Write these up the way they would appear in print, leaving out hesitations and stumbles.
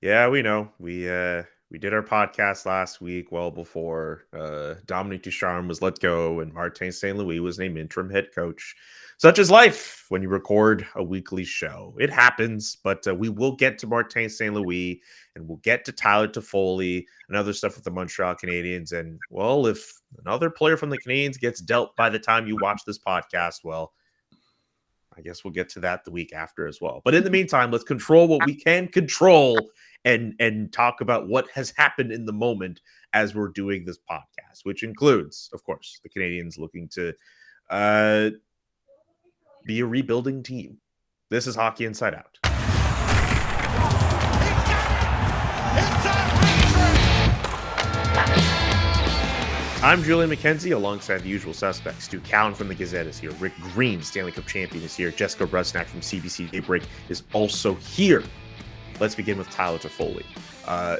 Yeah, we know. We did our podcast last week, well before Dominique Ducharme was let go and Martin St. Louis was named interim head coach. Such is life when you record a weekly show. It happens, but we will get to Martin St. Louis and we'll get to Tyler Toffoli and other stuff with the Montreal Canadiens. And, well, if another player from the Canadiens gets dealt by the time you watch this podcast, well, I guess we'll get to that the week after as well. But in the meantime, let's control what we can control and talk about what has happened in the moment as we're doing this podcast, which includes, of course, the Canadiens looking to be a rebuilding team. This is Hockey Inside Out. I'm Julian McKenzie, alongside the usual suspects. Stu Cowan from the Gazette is here. Rick Green, Stanley Cup champion, is here. Jessica Rusnak from CBC Daybreak is also here. Let's begin with Tyler Toffoli.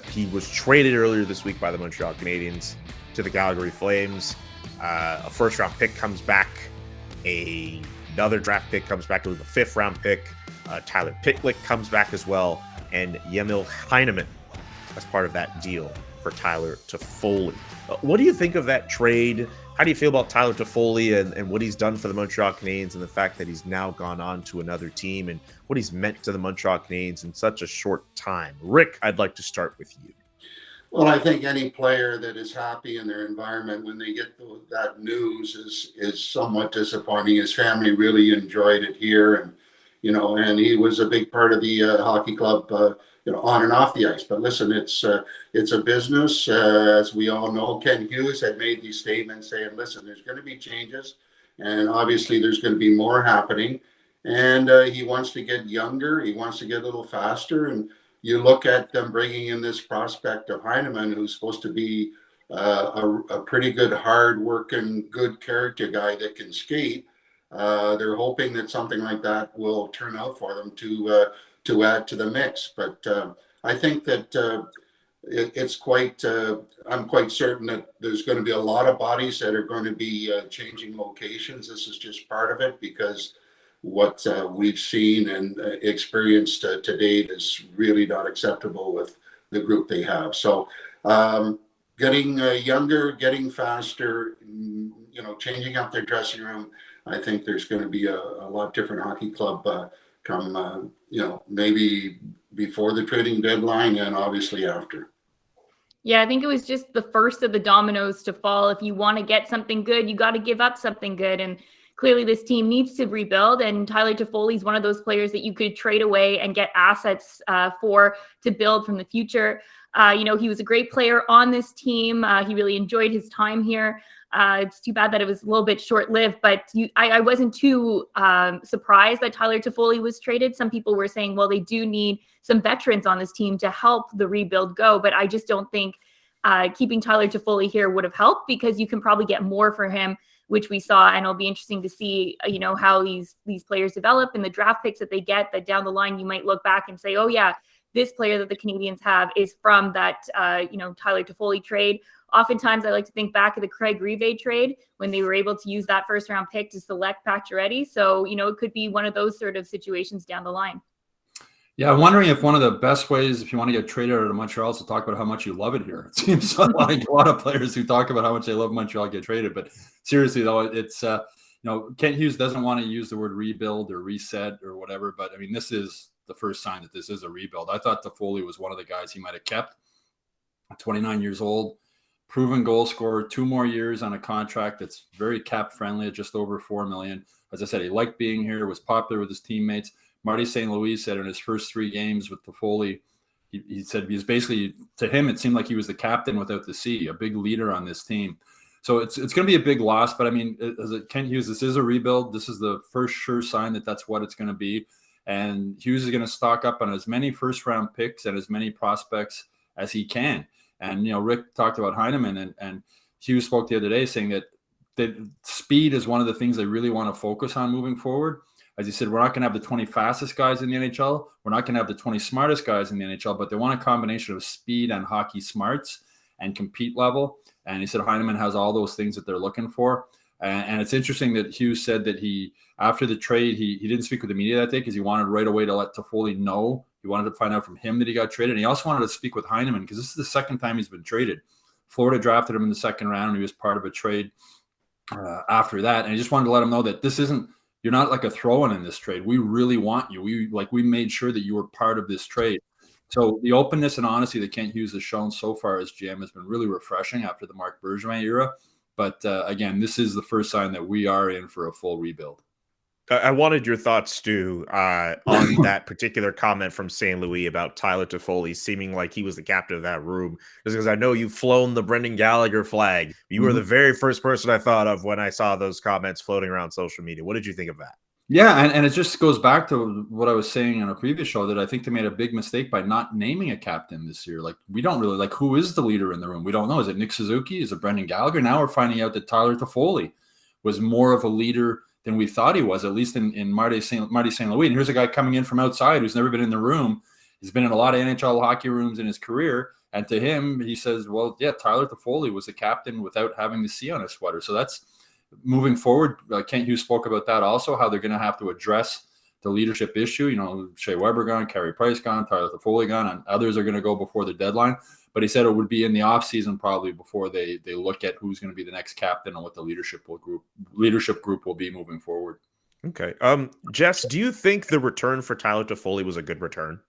He was traded earlier this week by the Montreal Canadiens to the Calgary Flames. A first-round pick comes back. Another draft pick comes back to the fifth-round pick. Tyler Pitlick comes back as well. And Emil Heineman as part of that deal for Tyler Toffoli. What do you think of that trade? How do you feel about Tyler Toffoli and what he's done for the Montreal Canadiens and the fact that he's now gone on to another team and what he's meant to the Montreal Canadiens in such a short time? Rick, I'd like to start with you. Well, I think any player that is happy in their environment when they get that news is somewhat disappointing. His family really enjoyed it here, and he was a big part of the hockey club, on and off the ice. But listen, it's a business, as we all know. Kent Hughes had made these statements saying, "Listen, there's going to be changes, and obviously there's going to be more happening." And he wants to get younger. He wants to get a little faster. And you look at them bringing in this prospect of Heineman, who's supposed to be a pretty good, hard-working, good character guy that can skate. They're hoping that something like that will turn out for them to add to the mix. But I think that it's quite. I'm quite certain that there's going to be a lot of bodies that are going to be changing locations. This is just part of it because what we've seen and experienced to date is really not acceptable with the group they have. So getting younger, getting faster, changing up their dressing room. I think there's going to be a lot different hockey club come, maybe before the trading deadline and obviously after. Yeah, I think it was just the first of the dominoes to fall. If you want to get something good, you got to give up something good. And clearly this team needs to rebuild. And Tyler Toffoli is one of those players that you could trade away and get assets to build from the future. He was a great player on this team. He really enjoyed his time here. It's too bad that it was a little bit short-lived, but I wasn't too surprised that Tyler Toffoli was traded. Some people were saying, well, they do need some veterans on this team to help the rebuild go, but I just don't think keeping Tyler Toffoli here would have helped because you can probably get more for him, which we saw, and it'll be interesting to see, how these players develop and the draft picks that they get, that down the line you might look back and say, oh yeah, this player that the Canadiens have is from that, Tyler Toffoli trade. Oftentimes, I like to think back of the Craig Rivet trade when they were able to use that first-round pick to select Pacioretty. So, it could be one of those sort of situations down the line. Yeah, I'm wondering if one of the best ways, if you want to get traded out of Montreal, is to talk about how much you love it here. It seems like a lot of players who talk about how much they love Montreal get traded. But seriously, though, it's, Kent Hughes doesn't want to use the word rebuild or reset or whatever. But, I mean, this is the first sign that this is a rebuild. I thought Toffoli was one of the guys he might have kept. 29 years old. Proven goal scorer, 2 more years on a contract that's very cap friendly at just over $4 million. As I said, he liked being here, was popular with his teammates. Marty St. Louis said in his first 3 games with Toffoli, he said he was basically, to him, it seemed like he was the captain without the C, a big leader on this team. So it's going to be a big loss. But I mean, as Kent Hughes, this is a rebuild. This is the first sure sign that that's what it's going to be. And Hughes is going to stock up on as many first-round picks and as many prospects as he can. And, Rick talked about Heineman, and Hughes spoke the other day saying that speed is one of the things they really want to focus on moving forward. As he said, we're not going to have the 20 fastest guys in the NHL. We're not going to have the 20 smartest guys in the NHL, but they want a combination of speed and hockey smarts and compete level. And he said Heineman has all those things that they're looking for. And it's interesting that Hughes said that after the trade, he didn't speak with the media that day because he wanted right away to let Toffoli know He wanted to find out from him that he got traded. And he also wanted to speak with Heineman because this is the second time he's been traded. Florida drafted him in the second round, and he was part of a trade after that. And he just wanted to let him know that this isn't, you're not like a throw-in in this trade. We really want you. We made sure that you were part of this trade. So the openness and honesty that Kent Hughes has shown so far as GM has been really refreshing after the Marc Bergevin era. But again, this is the first sign that we are in for a full rebuild. I wanted your thoughts, Stu, on that particular comment from St. Louis about Tyler Toffoli seeming like he was the captain of that room. Just because I know you've flown the Brendan Gallagher flag. You were the very first person I thought of when I saw those comments floating around social media. What did you think of that? Yeah, and it just goes back to what I was saying on a previous show, that I think they made a big mistake by not naming a captain this year. Like, we don't really, like, who is the leader in the room? We don't know. Is it Nick Suzuki? Is it Brendan Gallagher? Now we're finding out that Tyler Toffoli was more of a leader than we thought he was, at least in Marty St. Louis. And here's a guy coming in from outside who's never been in the room. He's been in a lot of NHL hockey rooms in his career. And to him, he says, well, yeah, Tyler Toffoli was the captain without having the C on his sweater. So that's moving forward. Kent Hughes spoke about that also, how they're going to have to address the leadership issue. You know, Shea Weber gone, Carey Price gone, Tyler Toffoli gone, and others are going to go before the deadline. But he said it would be in the offseason probably before they look at who's going to be the next captain and what the leadership group will be moving forward. Okay. Jess, do you think the return for Tyler Toffoli was a good return?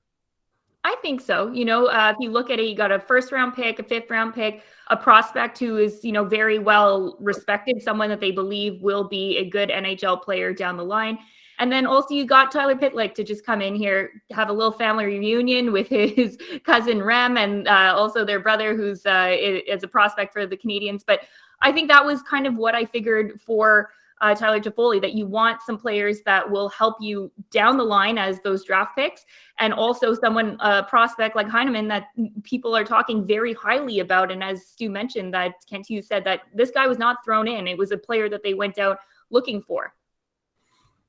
I think so. You know, if you look at it, you got a first-round pick, a fifth-round pick, a prospect who is, you know, very well respected, someone that they believe will be a good NHL player down the line. And then also you got Tyler Pitlick to just come in here, have a little family reunion with his cousin Rem, and also their brother who's is a prospect for the Canadiens. But I think that was kind of what I figured for Tyler Toffoli, that you want some players that will help you down the line as those draft picks, and also someone, a prospect like Heineman that people are talking very highly about. And as Stu mentioned, that Kent Hughes said that this guy was not thrown in. It was a player that they went out looking for.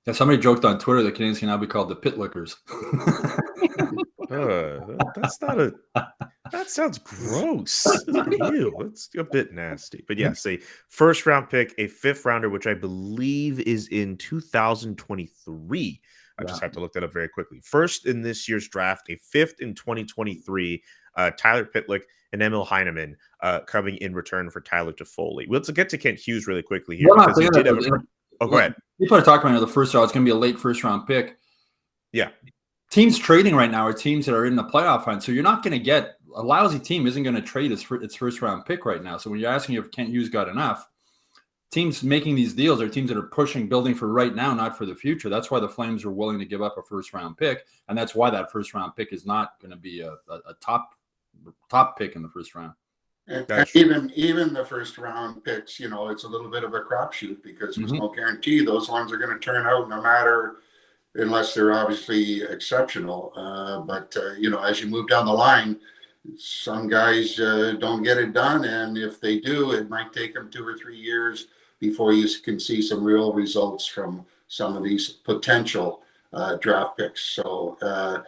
Yeah, somebody joked on Twitter that Canadiens can now be called the Pitlickers. That's not a. That sounds gross. Ew, it's a bit nasty. But yes, a first-round pick, a fifth-rounder, which I believe is in 2023. I just have to look that up very quickly. First in this year's draft, a fifth in 2023. Tyler Pitlick and Emil Heineman coming in return for Tyler Toffoli. Let's get to Kent Hughes really quickly here. Because he did have go ahead. People are talking about the first round. It's going to be a late first-round pick. Yeah. Teams trading right now are teams that are in the playoff hunt. So you're not going to get a lousy team isn't going to trade its first-round pick right now. So when you're asking if Kent Hughes got enough, teams making these deals are teams that are pushing, building for right now, not for the future. That's why the Flames are willing to give up a first-round pick, and that's why that first-round pick is not going to be a top pick in the first round. And even the first round picks, you know, it's a little bit of a crapshoot because there's no guarantee those ones are going to turn out, no matter, unless they're obviously exceptional. But you know, as you move down the line, some guys don't get it done, and if they do, it might take them 2 or 3 years before you can see some real results from some of these potential draft picks. So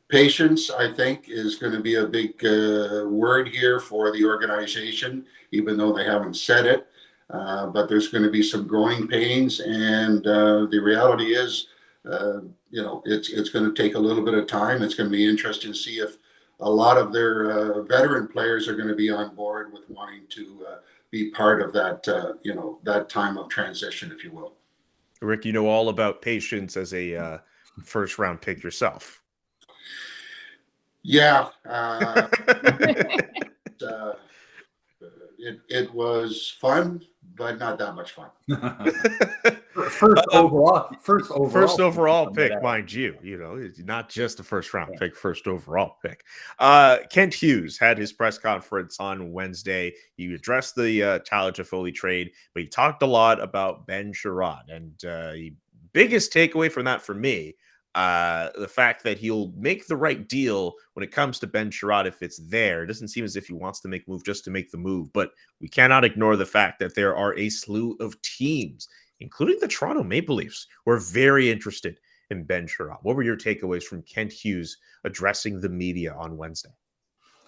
patience, I think, is going to be a big word here for the organization, even though they haven't said it. But there's going to be some growing pains, and the reality is, you know, it's going to take a little bit of time. It's going to be interesting to see if a lot of their veteran players are going to be on board with wanting to be part of that, you know, that time of transition, if you will. Rick, you know all about patience as a first-round pick yourself. Yeah. It was fun, but not that much fun. First overall pick, mind you. You know, it's not just a first-round pick, first overall pick. Kent Hughes had his press conference on Wednesday. He addressed the Tyler Toffoli trade, but he talked a lot about Ben Sherrod. And the biggest takeaway from that for me, the fact that he'll make the right deal when it comes to Ben Sherrod if it's there. It doesn't seem as if he wants to make a move just to make the move, but we cannot ignore the fact that there are a slew of teams, including the Toronto Maple Leafs, who are very interested in Ben Sherrod. What were your takeaways from Kent Hughes addressing the media on Wednesday?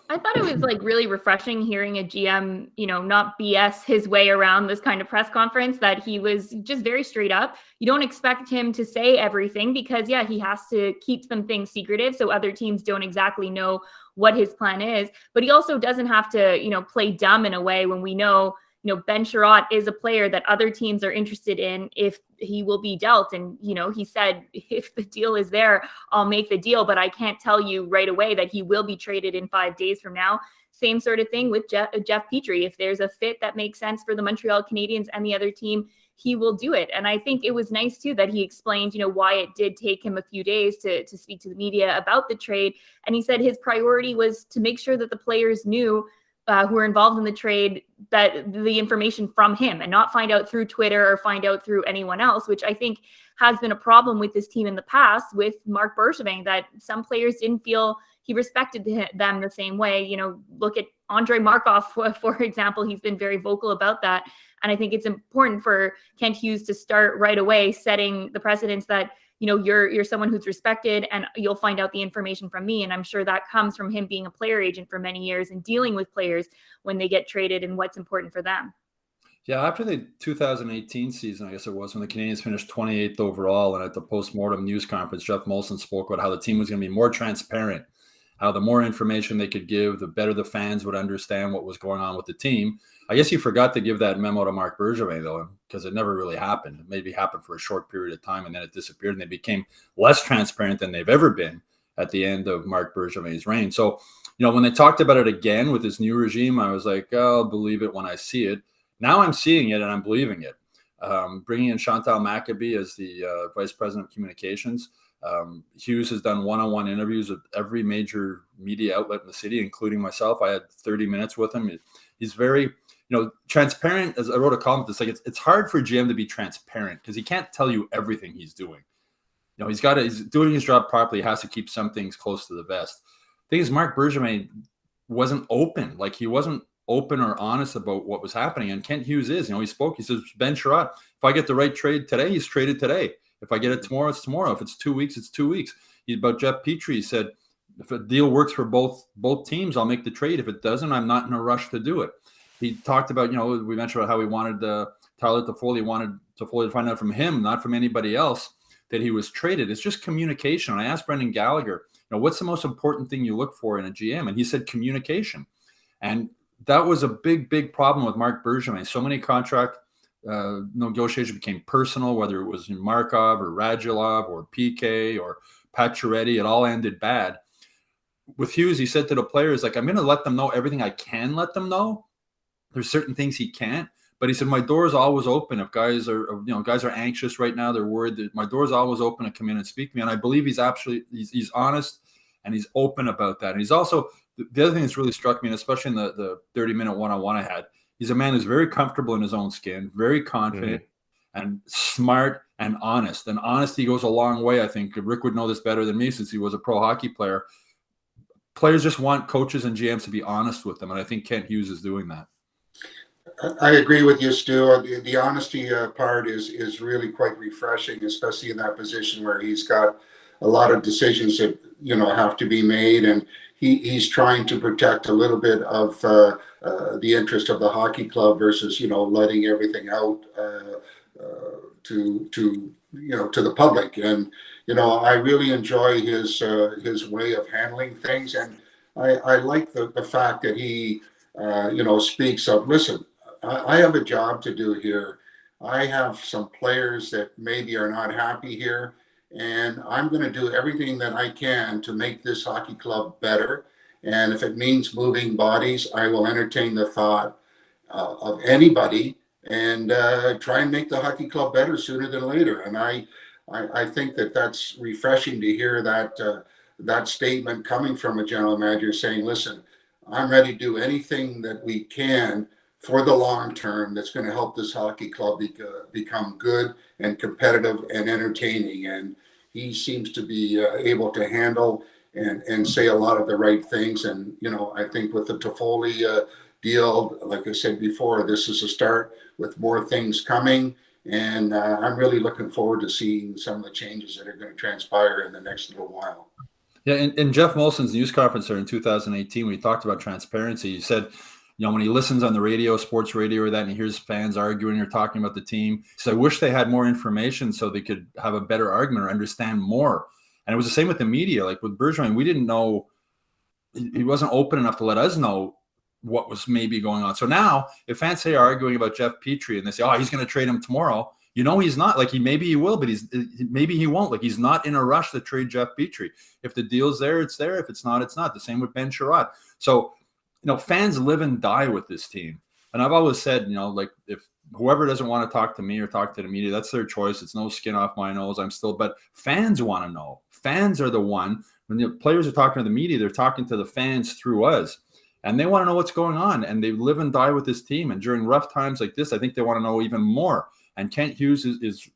I thought it was like really refreshing hearing a GM, not BS his way around this kind of press conference, that he was just very straight up. You don't expect him to say everything because, yeah, he has to keep some things secretive so other teams don't exactly know what his plan is. But he also doesn't have to, play dumb in a way when we know, Ben Sherratt is a player that other teams are interested in if he will be dealt. And, he said, if the deal is there, I'll make the deal, but I can't tell you right away that he will be traded in 5 days from now. Same sort of thing with Jeff Petrie. If there's a fit that makes sense for the Montreal Canadiens and the other team, he will do it. And I think it was nice too that he explained, why it did take him a few days to speak to the media about the trade. And he said his priority was to make sure that the players knew who are involved in the trade, that the information from him, and not find out through Twitter or find out through anyone else, which I think has been a problem with this team in the past with Marc Bergevin, that some players didn't feel he respected them the same way. Look at Andrei Markov, for example. He's been very vocal about that. And I think it's important for Kent Hughes to start right away setting the precedence that, you're someone who's respected and you'll find out the information from me. And I'm sure that comes from him being a player agent for many years and dealing with players when they get traded and what's important for them. Yeah, after the 2018 season, I guess it was, when the Canadiens finished 28th overall, and at the post-mortem news conference, Jeff Molson spoke about how the team was going to be more transparent, how the more information they could give, the better the fans would understand what was going on with the team. I guess he forgot to give that memo to Marc Bergevin, though, because it never really happened. It maybe happened for a short period of time, and then it disappeared, and they became less transparent than they've ever been at the end of Marc Bergevin's reign. So, when they talked about it again with this new regime, I was like, oh, I'll believe it when I see it. Now I'm seeing it, and I'm believing it. Bringing in Chantal Maccabi as the vice president of communications. Hughes has done one-on-one interviews with every major media outlet in the city, including myself. I had 30 minutes with him. He's very, transparent. As I wrote a column, it's hard for GM to be transparent because he can't tell you everything he's doing. He's doing his job properly. He has to keep some things close to the vest. The thing is, Marc Bergevin wasn't open. Like, he wasn't open or honest about what was happening. And Kent Hughes is, he spoke. He says, Ben Sherratt, if I get the right trade today, he's traded today. If I get it tomorrow, it's tomorrow. If it's 2 weeks, it's 2 weeks. About Jeff Petrie, he said, if a deal works for both teams, I'll make the trade. If it doesn't, I'm not in a rush to do it. He talked about, we mentioned about how he wanted Tyler Toffoli, wanted Toffoli to find out from him, not from anybody else, that he was traded. It's just communication. And I asked Brendan Gallagher, what's the most important thing you look for in a GM? And he said communication. And that was a big, big problem with Marc Bergevin. So many contract negotiations became personal, whether it was in Markov or Radulov or PK or Pacioretty. It all ended bad. With Hughes, he said to the players, I'm going to let them know everything I can let them know. There's certain things he can't. But he said, my door is always open. If guys are anxious right now, they're worried, that my door is always open to come in and speak to me. And I believe he's honest and he's open about that. And he's also, the other thing that's really struck me, and especially in the 30-minute one-on-one I had, he's a man who's very comfortable in his own skin, very confident and smart and honest. And honesty goes a long way, I think. Rick would know this better than me since he was a pro hockey player. Players just want coaches and GMs to be honest with them. And I think Kent Hughes is doing that. I agree with you, Stu. The honesty part is really quite refreshing, especially in that position where he's got a lot of decisions that have to be made, and he's trying to protect a little bit of the interest of the hockey club versus letting everything out to the public. And I really enjoy his way of handling things, and I like the fact that he speaks of, listen, I have a job to do here. I have some players that maybe are not happy here, and I'm going to do everything that I can to make this hockey club better. And if it means moving bodies, I will entertain the thought of anybody and try and make the hockey club better sooner than later. And I think that's refreshing to hear that statement coming from a general manager saying, listen, I'm ready to do anything that we can for the long term that's going to help this hockey club become good and competitive and entertaining. And he seems to be able to handle and say a lot of the right things. And, I think with the Toffoli deal, like I said before, this is a start with more things coming. And I'm really looking forward to seeing some of the changes that are going to transpire in the next little while. Yeah, in Jeff Molson's news conference there in 2018, when he talked about transparency, he said, when he listens on the radio, sports radio or that, and he hears fans arguing or talking about the team, he said, I wish they had more information so they could have a better argument or understand more. And it was the same with the media. Like with Bergeron, we didn't know, he wasn't open enough to let us know what was maybe going on. So now if fans say arguing about Jeff Petrie and they say, oh, he's going to trade him tomorrow, he's not. Like maybe he will, but maybe he won't. Like he's not in a rush to trade Jeff Petrie. If the deal's there, it's there. If it's not, it's not. The same with Ben Sherrod. So, fans live and die with this team. And I've always said, like if whoever doesn't want to talk to me or talk to the media, that's their choice. It's no skin off my nose. But fans want to know. Fans are the one. When the players are talking to the media, they're talking to the fans through us. And they want to know what's going on. And they live and die with this team. And during rough times like this, I think they want to know even more. And Kent Hughes is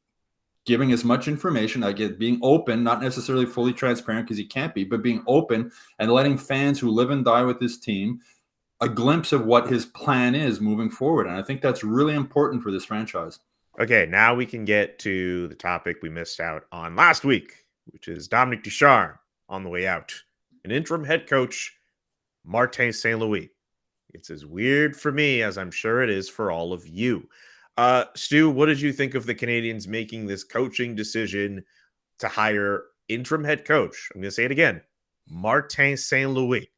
giving as much information, again, being open, not necessarily fully transparent because he can't be, but being open and letting fans who live and die with this team a glimpse of what his plan is moving forward. And I think that's really important for this franchise. Okay, now we can get to the topic we missed out on last week, which is Dominique Ducharme on the way out. An interim head coach, Martin St. Louis. It's as weird for me as I'm sure it is for all of you. Stu, what did you think of the Canadiens making this coaching decision to hire interim head coach? I'm going to say it again, Martin St. Louis.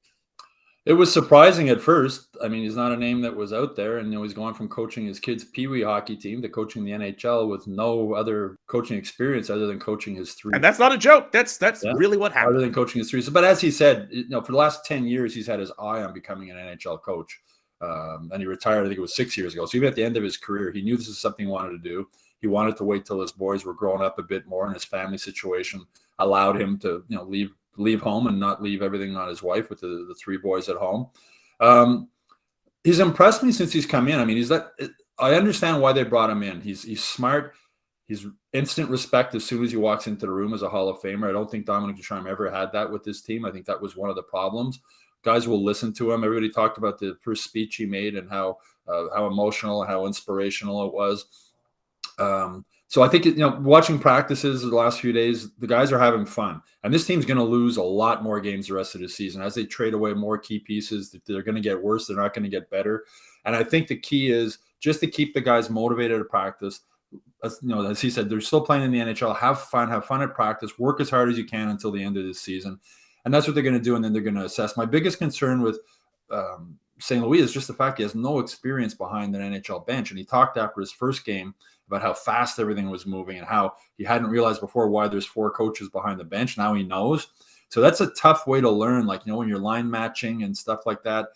It was surprising at first. I mean, he's not a name that was out there, and he's gone from coaching his kids' peewee hockey team to coaching the NHL with no other coaching experience other than coaching his three. And that's not a joke. That's really what happened. Other than coaching his three. But as he said, for the last 10 years, he's had his eye on becoming an NHL coach. And he retired, I think it was 6 years ago. So even at the end of his career, he knew this is something he wanted to do. He wanted to wait till his boys were growing up a bit more, and his family situation allowed him to, leave home and not leave everything on his wife with the three boys at home. He's impressed me since he's come in. I mean, I understand why they brought him in. He's smart. He's instant respect as soon as he walks into the room as a Hall of Famer. I don't think Dominique Ducharme ever had that with this team. I think that was one of the problems. Guys will listen to him. Everybody talked about the first speech he made and how emotional, how inspirational it was. So I think, watching practices the last few days, the guys are having fun. And this team's going to lose a lot more games the rest of the season. As they trade away more key pieces, they're going to get worse. They're not going to get better. And I think the key is just to keep the guys motivated to practice. As he said, they're still playing in the NHL. Have fun at practice. Work as hard as you can until the end of this season. And that's what they're going to do, and then they're going to assess. My biggest concern with St. Louis is just the fact he has no experience behind an NHL bench. And he talked after his first game about how fast everything was moving and how he hadn't realized before why there's 4 coaches behind the bench. Now he knows. So that's a tough way to learn, like, when you're line matching and stuff like that.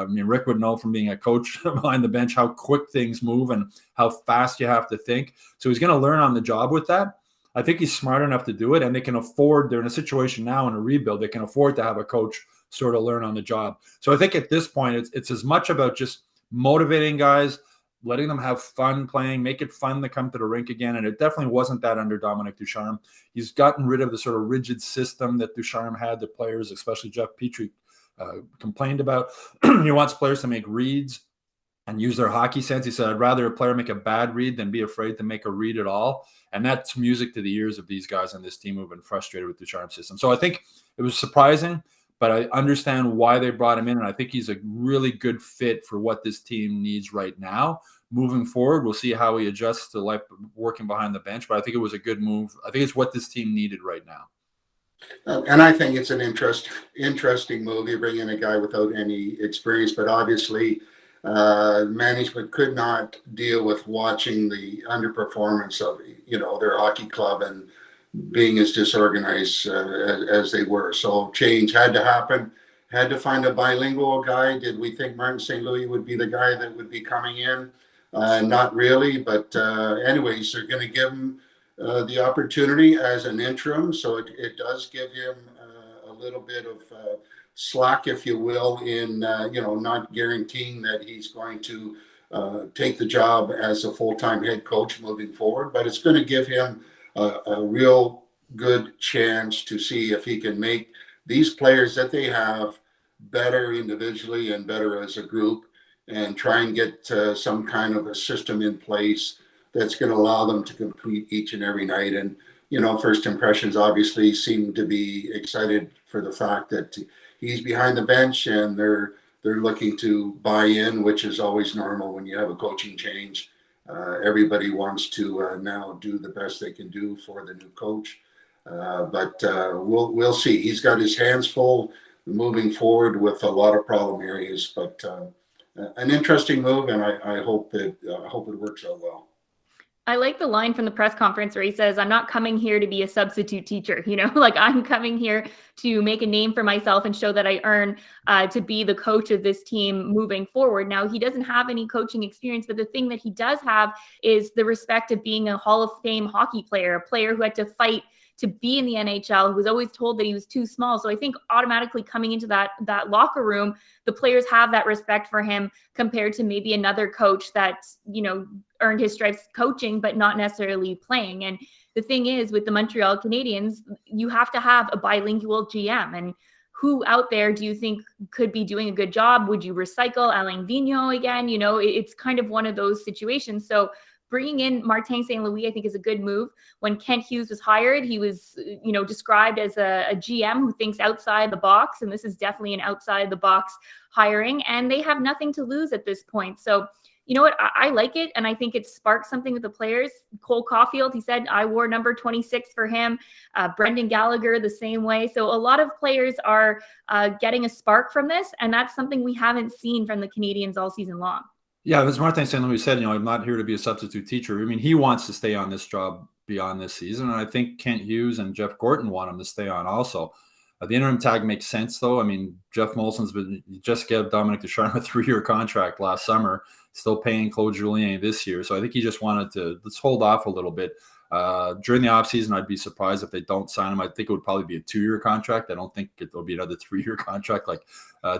Rick would know from being a coach behind the bench how quick things move and how fast you have to think. So he's going to learn on the job with that. I think he's smart enough to do it, and they can afford, they're in a situation now in a rebuild, they can afford to have a coach sort of learn on the job. So I think at this point, it's as much about just motivating guys, letting them have fun playing, make it fun to come to the rink again. And it definitely wasn't that under Dominique Ducharme. He's gotten rid of the sort of rigid system that Ducharme had that players, especially Jeff Petrie, complained about. He wants players to make reads and use their hockey sense. He said, I'd rather a player make a bad read than be afraid to make a read at all. And that's music to the ears of these guys on this team who've been frustrated with Ducharme's system. So I think it was surprising, but I understand why they brought him in. And I think he's a really good fit for what this team needs right now. Moving forward, we'll see how he adjusts to life working behind the bench. But I think it was a good move. I think it's what this team needed right now. And I think it's an interesting move. You bring in a guy without any experience, but obviously management could not deal with watching the underperformance of their hockey club and being as disorganized as they were. So change had to happen. Had to find a bilingual guy. Did we think Martin St. Louis would be the guy that would be coming in? Not really, but anyways, they're going to give him the opportunity as an interim. So it does give him a little bit of slack, if you will, in not guaranteeing that he's going to take the job as a full-time head coach moving forward, but it's going to give him a real good chance to see if he can make these players that they have better individually and better as a group, and try and get some kind of a system in place that's going to allow them to compete each and every night. And first impressions obviously seem to be excited for the fact that he's behind the bench and they're looking to buy in, which is always normal when you have a coaching change. Everybody wants to now do the best they can do for the new coach. But we'll see. He's got his hands full moving forward with a lot of problem areas, but an interesting move, and I hope it works out well. I like the line from the press conference where he says, I'm not coming here to be a substitute teacher, like I'm coming here to make a name for myself and show that I earn to be the coach of this team moving forward. Now, he doesn't have any coaching experience, but the thing that he does have is the respect of being a Hall of Fame hockey player, a player who had to fight to be in the NHL, who was always told that he was too small. So I think automatically coming into that locker room, the players have that respect for him compared to maybe another coach that, earned his stripes coaching, but not necessarily playing. And the thing is, with the Montreal Canadiens, you have to have a bilingual GM. And who out there do you think could be doing a good job? Would you recycle Alain Vigneault again? It's kind of one of those situations. So bringing in Martin St. Louis, I think, is a good move. When Kent Hughes was hired, he was, described as a GM who thinks outside the box. And this is definitely an outside the box hiring. And they have nothing to lose at this point. So, you know what? I like it. And I think it sparked something with the players. Cole Caulfield, he said, I wore number 26 for him. Brendan Gallagher, the same way. So a lot of players are getting a spark from this. And that's something we haven't seen from the Canadiens all season long. Yeah, as Martin St. Louis said, I'm not here to be a substitute teacher. I mean, he wants to stay on this job beyond this season. And I think Kent Hughes and Jeff Gorton want him to stay on also. The interim tag makes sense, though. I mean, Jeff Molson's just gave Dominique Ducharme a 3-year contract last summer, still paying Claude Julien this year. So I think he just wanted to, let's hold off a little bit. During the offseason, I'd be surprised if they don't sign him. I think it would probably be a 2-year contract. I don't think it'll be another 3-year contract like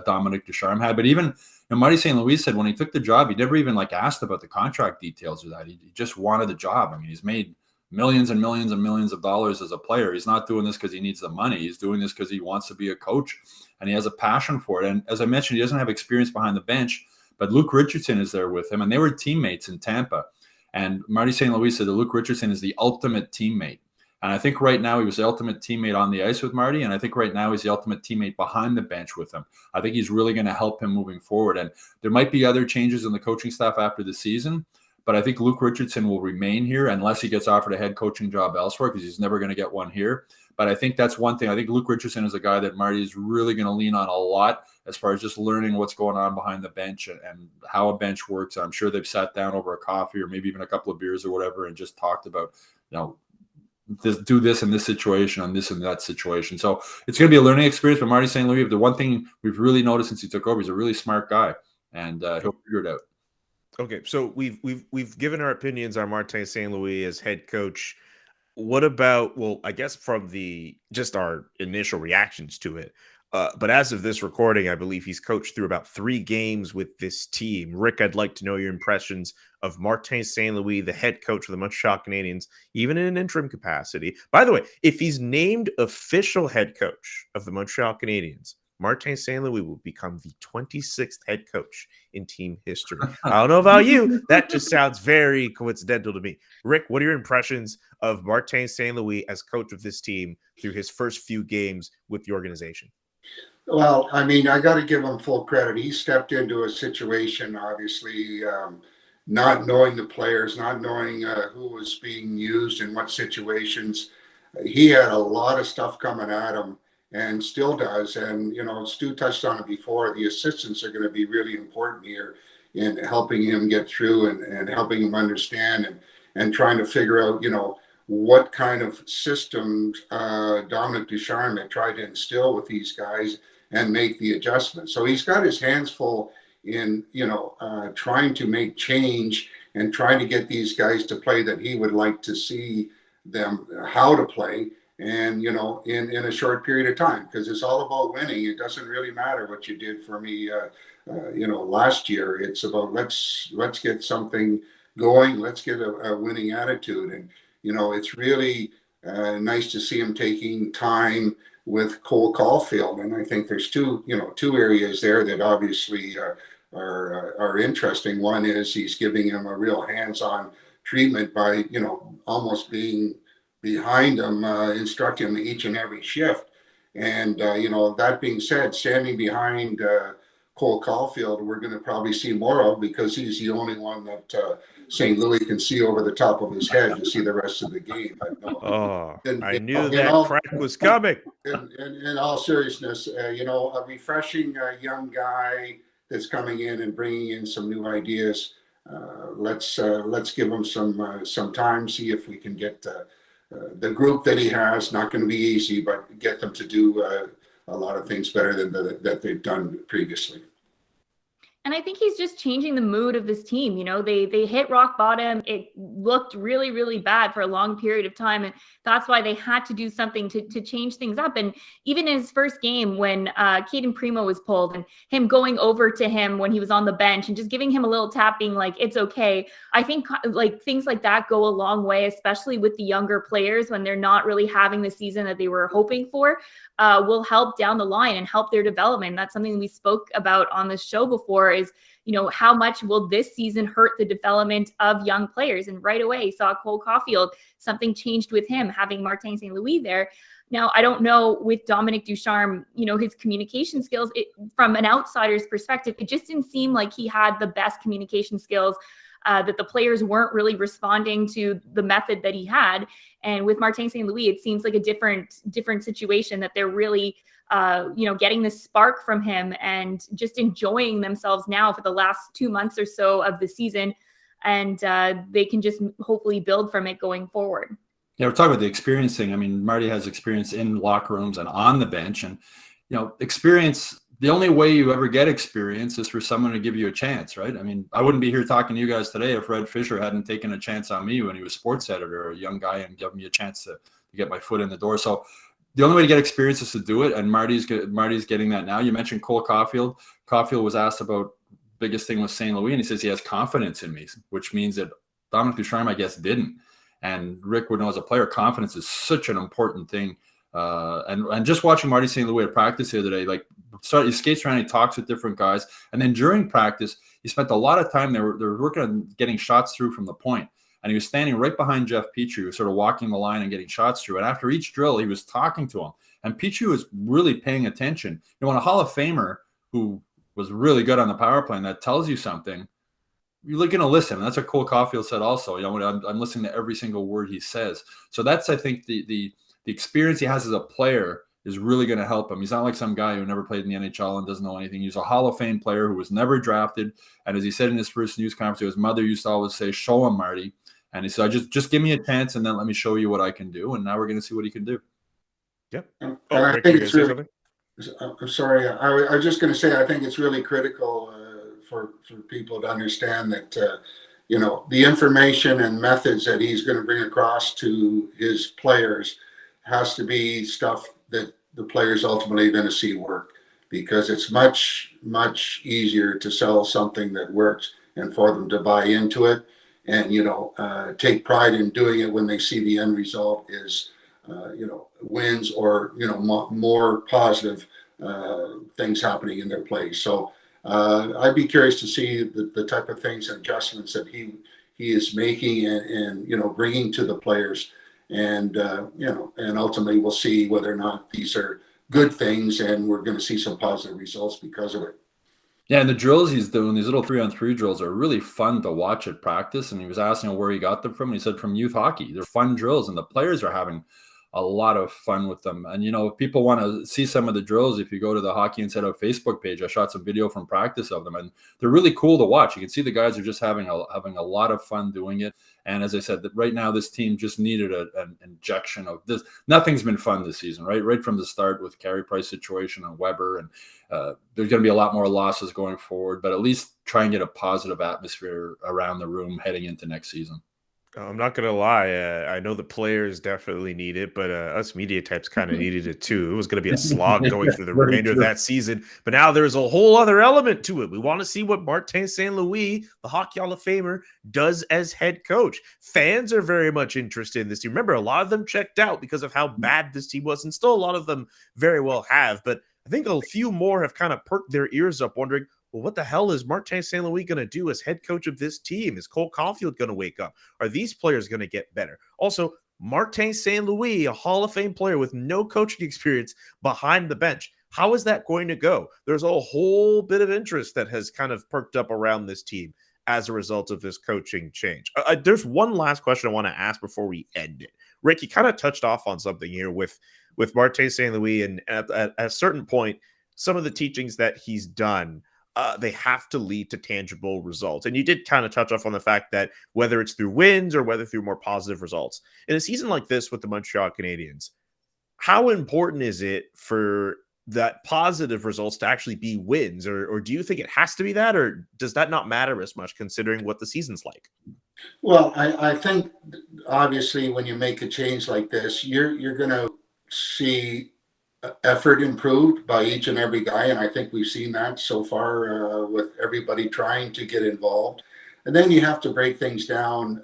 Dominique Ducharme had. But even Marty St. Louis said when he took the job, he never even asked about the contract details or that. He just wanted the job. I mean, he's made millions and millions and millions of dollars as a player. He's not doing this because he needs the money. He's doing this because he wants to be a coach and he has a passion for it. And as I mentioned, he doesn't have experience behind the bench, but Luke Richardson is there with him, and they were teammates in Tampa. And Marty St. Louis said that Luke Richardson is the ultimate teammate. And I think right now he was the ultimate teammate on the ice with Marty, and I think right now he's the ultimate teammate behind the bench with him. I think he's really going to help him moving forward. And there might be other changes in the coaching staff after the season, but I think Luke Richardson will remain here unless he gets offered a head coaching job elsewhere, because he's never going to get one here. But I think that's one thing. I think Luke Richardson is a guy that Marty is really going to lean on a lot as far as just learning what's going on behind the bench and how a bench works. I'm sure they've sat down over a coffee or maybe even a couple of beers or whatever and just talked about, do this in this situation, on this and that situation. So it's going to be a learning experience for Marty St. Louis. But the one thing we've really noticed since he took over, he's a really smart guy, and he'll figure it out. Okay, so we've given our opinions on Martin St. Louis as head coach. What about, well, I guess from just our initial reactions to it, but as of this recording, I believe he's coached through about 3 games with this team. Rick, I'd like to know your impressions of Martin St. Louis, the head coach of the Montreal Canadiens, even in an interim capacity. By the way, if he's named official head coach of the Montreal Canadiens, Martin St. Louis will become the 26th head coach in team history. I don't know about you. That just sounds very coincidental to me. Rick, what are your impressions of Martin St. Louis as coach of this team through his first few games with the organization? Well, I mean, I got to give him full credit. He stepped into a situation, obviously, not knowing the players, not knowing who was being used in what situations. He had a lot of stuff coming at him, and still does. And, Stu touched on it before. The assistants are going to be really important here in helping him get through and helping him understand and trying to figure out, what kind of systems Dominique Ducharme had tried to instill with these guys and make the adjustments. So he's got his hands full in, trying to make change and trying to get these guys to play that he would like to see them how to play. And, in a short period of time, because it's all about winning. It doesn't really matter what you did for me, last year. It's about let's get something going. Let's get a winning attitude. And, it's really nice to see him taking time with Cole Caulfield. And I think there's two areas there that obviously are interesting. One is he's giving him a real hands-on treatment by, almost being behind him, instruct him each and every shift. And, that being said, standing behind Cole Caulfield, we're going to probably see more of, because he's the only one that St. Louis can see over the top of his head to see the rest of the game. I knew that crack was coming. In all seriousness, a refreshing young guy that's coming in and bringing in some new ideas. Let's give him some time, see if we can get the group that he has. Not going to be easy, but get them to do a lot of things better than that they've done previously. And I think he's just changing the mood of this team. They hit rock bottom. It looked really, really bad for a long period of time. And that's why they had to do something to change things up. And even in his first game, when Caden Primo was pulled, and him going over to him when he was on the bench and just giving him a little tap, being like, it's okay. I think like things like that go a long way, especially with the younger players when they're not really having the season that they were hoping for. Will help down the line and help their development. That's something we spoke about on the show before, is, how much will this season hurt the development of young players? And right away saw Cole Caulfield, something changed with him having Martin St. Louis there. Now, I don't know with Dominique Ducharme, his communication skills, from an outsider's perspective, it just didn't seem like he had the best communication skills, that the players weren't really responding to the method that he had. And with Martin St. Louis, it seems like a different situation, that they're really, getting the spark from him and just enjoying themselves now for the last 2 months or so of the season. And they can just hopefully build from it going forward. Yeah, we're talking about the experience thing. I mean, Marty has experience in locker rooms and on the bench. And, experience, the only way you ever get experience is for someone to give you a chance, right? I mean, I wouldn't be here talking to you guys today if Red Fisher hadn't taken a chance on me when he was sports editor, a young guy, and given me a chance to get my foot in the door. So the only way to get experience is to do it, and Marty's getting that now. You mentioned Cole Caulfield. Caulfield was asked about biggest thing with St. Louis, and he says he has confidence in me, which means that Dominique Ducharme, I guess, didn't. And Rick would know, as a player, confidence is such an important thing. And just watching Marty St. Louis at practice the other day, he skates around, he talks with different guys, and then during practice, he spent a lot of time there. They're working on getting shots through from the point, and he was standing right behind Jeff Petrie, who was sort of walking the line and getting shots through. And after each drill, he was talking to him, and Petrie was really paying attention. When a Hall of Famer who was really good on the power play, and that tells you something, you're going to listen. And that's what Cole Caulfield said also. I'm listening to every single word he says. So that's, I think, the experience he has as a player is really going to help him. He's not like some guy who never played in the NHL and doesn't know anything. He's a Hall of Fame player who was never drafted. And as he said in his first news conference, his mother used to always say, "Show him, Marty." And he said, just give me a chance, and then let me show you what I can do. And now we're going to see what he can do. Yep. I think it's really, I'm sorry. I was just going to say, I think it's really critical for people to understand that, the information and methods that he's going to bring across to his players has to be stuff that the players ultimately are going to see work, because it's much, much easier to sell something that works and for them to buy into it and, take pride in doing it when they see the end result is, wins or, more positive things happening in their play. So I'd be curious to see the type of things and adjustments that he is making and bringing to the players. And, and ultimately we'll see whether or not these are good things, and we're going to see some positive results because of it. Yeah, and the drills he's doing, these little 3-on-3 drills, are really fun to watch at practice. And he was asking where he got them from. And he said from youth hockey. They're fun drills, and the players are having a lot of fun with them. And, if people want to see some of the drills, if you go to the Hockey Inside Out Facebook page, I shot some video from practice of them, and they're really cool to watch. You can see the guys are just having a lot of fun doing it. And as I said, that right now this team just needed an injection of this. Nothing's been fun this season, right from the start, with Carey Price situation and Weber. And there's going to be a lot more losses going forward, but at least try and get a positive atmosphere around the room heading into next season. I'm not going to lie. I know the players definitely need it, but us media types kind of needed it too. It was going to be a slog going through the remainder of that season. But now there's a whole other element to it. We want to see what Martin St. Louis, the Hockey Hall of Famer, does as head coach. Fans are very much interested in this team. Remember, a lot of them checked out because of how bad this team was, and still a lot of them very well have. But I think a few more have kind of perked their ears up wondering, well, what the hell is Martin St. Louis going to do as head coach of this team? Is Cole Caulfield going to wake up? Are these players going to get better? Also, Martin St. Louis, a Hall of Fame player with no coaching experience behind the bench. How is that going to go? There's a whole bit of interest that has kind of perked up around this team as a result of this coaching change. There's one last question I want to ask before we end it. Rick, you kind of touched off on something here with Martin St. Louis, and at a certain point, some of the teachings that he's done, they have to lead to tangible results. And you did kind of touch off on the fact that whether it's through wins or whether through more positive results, in a season like this with the Montreal Canadiens, how important is it for that positive results to actually be wins, or do you think it has to be that, or does that not matter as much considering what the season's like? Well, I think obviously when you make a change like this, you're going to see effort improved by each and every guy, and I think we've seen that so far with everybody trying to get involved. And then you have to break things down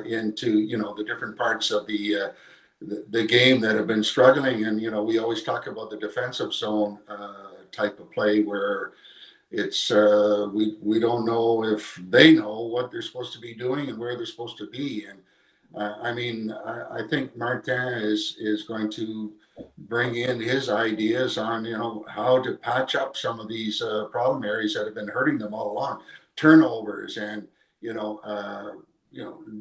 into the different parts of the game that have been struggling. And we always talk about the defensive zone type of play where it's we don't know if they know what they're supposed to be doing and where they're supposed to be. And I think Martin is going to bring in his ideas on how to patch up some of these problem areas that have been hurting them all along, turnovers and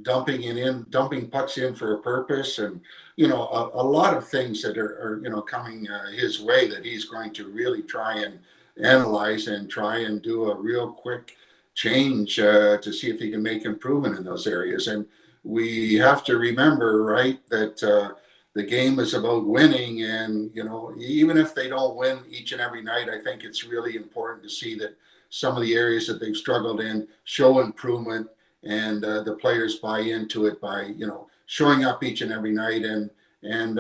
dumping pucks in for a purpose, and a lot of things that are coming his way that he's going to really try and analyze and try and do a real quick change to see if he can make improvement in those areas. And we have to remember, right, that the game is about winning, and even if they don't win each and every night, I think it's really important to see that some of the areas that they've struggled in show improvement, and the players buy into it by showing up each and every night, and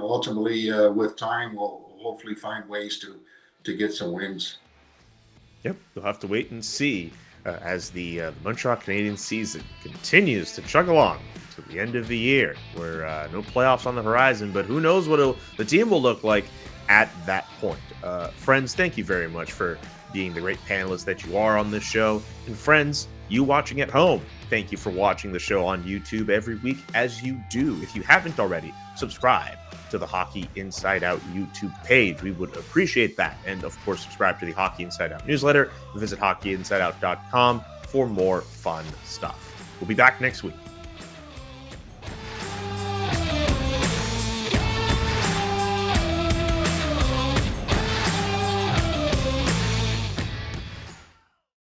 ultimately with time we'll hopefully find ways to get some wins. Yep, we'll have to wait and see as the Montreal Canadiens season continues to chug along to the end of the year, where no playoffs on the horizon, but who knows what the team will look like at that point. Friends, thank you very much for being the great panelists that you are on this show. And friends, you watching at home, thank you for watching the show on YouTube every week as you do. If you haven't already, subscribe to the Hockey Inside Out YouTube page. We would appreciate that. And of course, subscribe to the Hockey Inside Out newsletter and visit hockeyinsideout.com for more fun stuff. We'll be back next week.